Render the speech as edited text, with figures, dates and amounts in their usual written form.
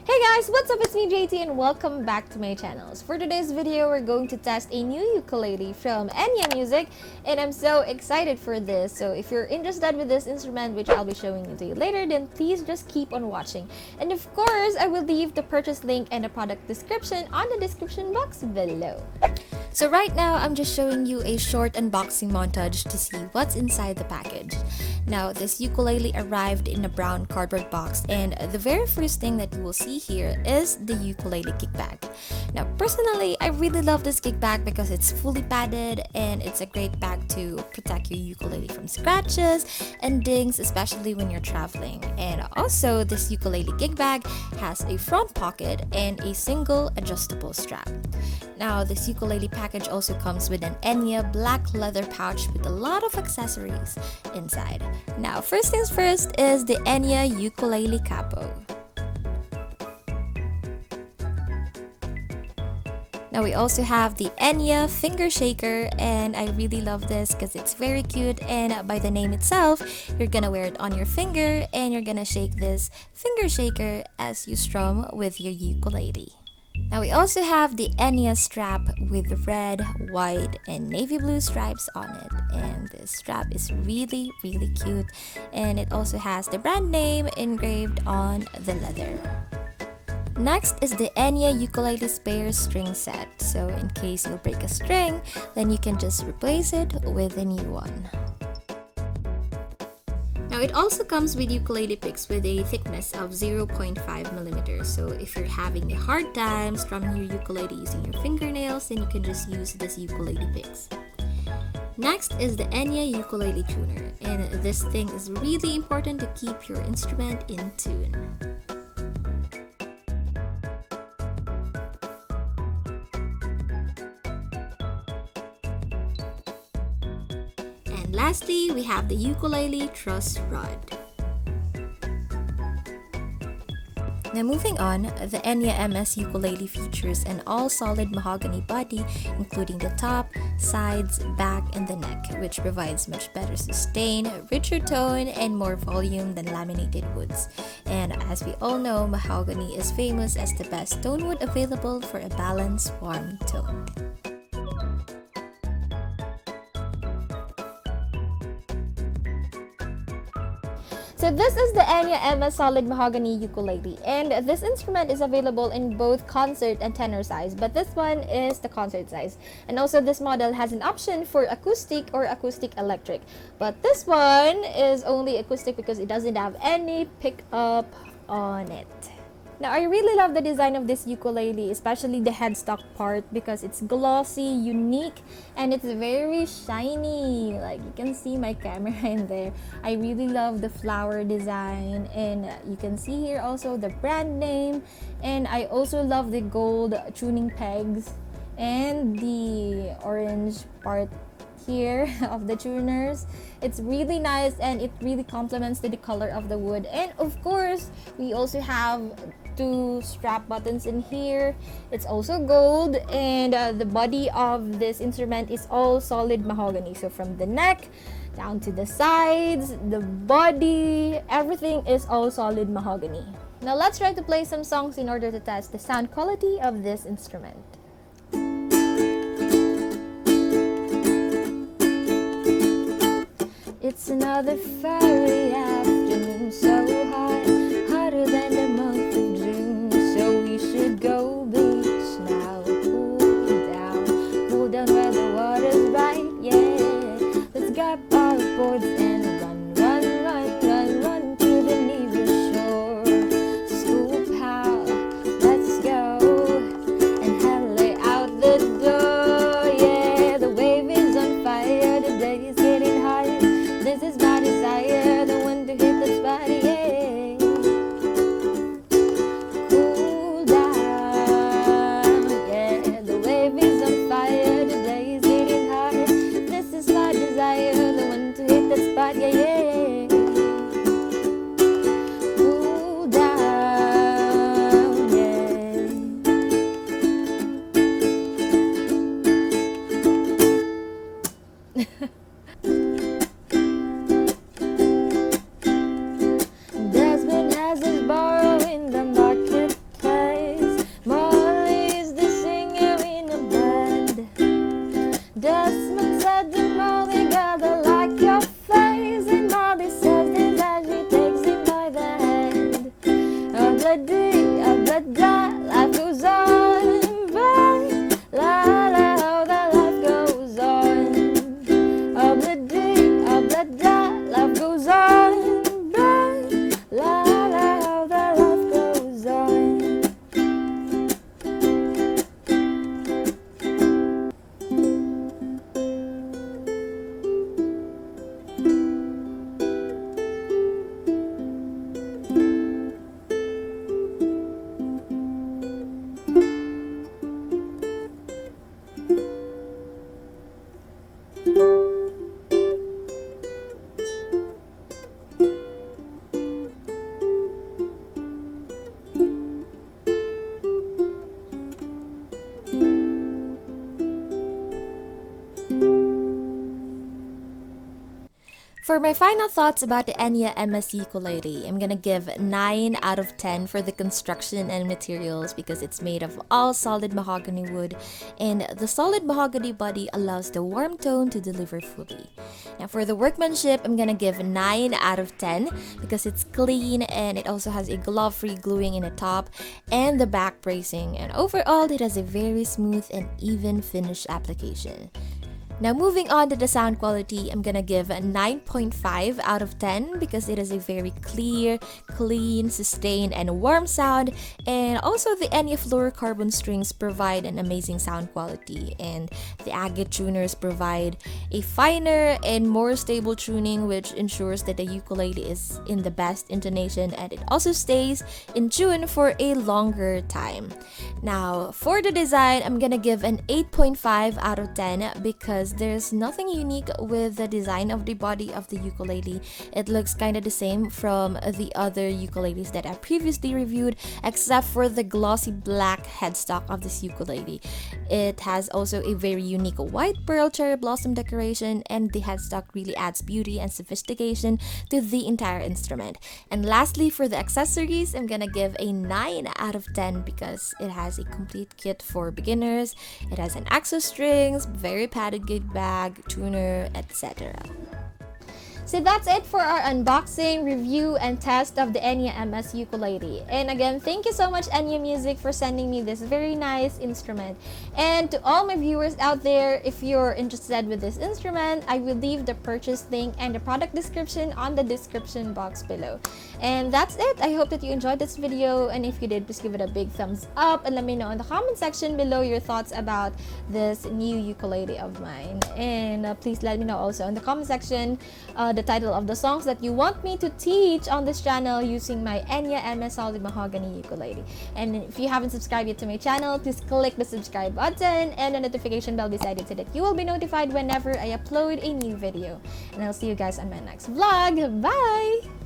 Hey guys, what's up? It's me JT and welcome back to my channel. For today's video, we're going to test a new ukulele from Enya Music and I'm so excited for this. So if you're interested with this instrument, which I'll be showing it to you later, then please just keep on watching. And of course, I will leave the purchase link and the product description on the description box below. So right now, I'm just showing you a short unboxing montage to see what's inside the package. Now, this ukulele arrived in a brown cardboard box and the very first thing that you will see here is the ukulele kickback. Now, personally, I really love this kickback because it's fully padded and it's a great bag to protect your ukulele from scratches and dings, especially when you're traveling. And also, this ukulele kickback has a front pocket and a single adjustable strap. Now, this ukulele package also comes with an Enya black leather pouch with a lot of accessories inside. Now, first things first is the Enya ukulele capo. Now we also have the Enya finger shaker, and I really love this because it's very cute, and by the name itself, you're gonna wear it on your finger and you're gonna shake this finger shaker as you strum with your ukulele. Now we also have the Enya strap with red, white, and navy blue stripes on it, and this strap is really cute, and it also has the brand name engraved on the leather. Next is the Enya ukulele spare string set, so in case you break a string, then you can just replace it with a new one. Now it also comes with ukulele picks with a thickness of 0.5 millimeters, so if you're having a hard time strumming your ukulele using your fingernails, then you can just use this ukulele picks. Next is the Enya ukulele tuner, and this thing is really important to keep your instrument in tune. And lastly, we have the ukulele truss rod. Now moving on, the Enya MS ukulele features an all-solid mahogany body, including the top, sides, back, and the neck, which provides much better sustain, richer tone, and more volume than laminated woods. And as we all know, mahogany is famous as the best tone wood available for a balanced, warm tone. So this is the Enya MS Solid Mahogany Ukulele, and this instrument is available in both concert and tenor size, but this one is the concert size. And also this model has an option for acoustic or acoustic electric, but this one is only acoustic because it doesn't have any pickup on it. Now, I really love the design of this ukulele, especially the headstock part, because it's glossy, unique, and it's very shiny. Like, you can see my camera in there. I really love the flower design, and you can see here also the brand name, and I also love the gold tuning pegs and the orange part here of the tuners. It's really nice and it really complements the color of the wood. And of course, we also have two strap buttons in here. It's also gold, and the body of this instrument is all solid mahogany. So from the neck down to the sides, the body, everything is all solid mahogany. Now let's try to play some songs in order to test the sound quality of this instrument. It's another fiery afternoon, so hot, hotter than the month of June. So we should go beach now, cool down where the water's right, yeah. Let's grab our boards and run to the nearest shore. Scoop out, let's go, and hurry out the door, yeah. The wave is on fire, the day is getting hot. This is my desire, the one to hit the spot, yeah. Obla-dee, obla-da, life goes on. Bye, la la, how the life goes on. Obla-dee, obla-da, life goes on. Bye, la la, how the life goes on. For my final thoughts about the Enya MS ukulele, I'm gonna give 9 out of 10 for the construction and materials because it's made of all solid mahogany wood, and the solid mahogany body allows the warm tone to deliver fully. Now for the workmanship, I'm gonna give 9 out of 10 because it's clean and it also has a glove-free gluing in the top and the back bracing, and overall it has a very smooth and even finish application. Now moving on to the sound quality, I'm gonna give a 9.5 out of 10 because it is a very clear, clean, sustained, and warm sound, and also the Enya fluorocarbon strings provide an amazing sound quality, and the agate tuners provide a finer and more stable tuning which ensures that the ukulele is in the best intonation and it also stays in tune for a longer time. Now for the design, I'm gonna give an 8.5 out of 10 because there's nothing unique with the design of the body of the ukulele. It looks kind of the same from the other ukuleles that I previously reviewed, except for the glossy black headstock of this ukulele. It has also a very unique white pearl cherry blossom decoration, and the headstock really adds beauty and sophistication to the entire instrument. And lastly, for the accessories, I'm gonna give a 9 out of 10 because it has a complete kit for beginners. It has an axle strings, very padded gate bag, tuner, etc. So that's it for our unboxing, review, and test of the Enya MS ukulele. And again, thank you so much Enya Music for sending me this very nice instrument. And to all my viewers out there, if you're interested with this instrument, I will leave the purchase link and the product description on the description box below. And that's it. I hope that you enjoyed this video, and if you did, please give it a big thumbs up and let me know in the comment section below your thoughts about this new ukulele of mine. And please let me know also in the comment section the title of the songs that you want me to teach on this channel using my Enya MS Solid Mahogany ukulele. And if you haven't subscribed yet to my channel, please click the subscribe button and the notification bell beside it so that you will be notified whenever I upload a new video. And I'll see you guys on my next vlog. Bye!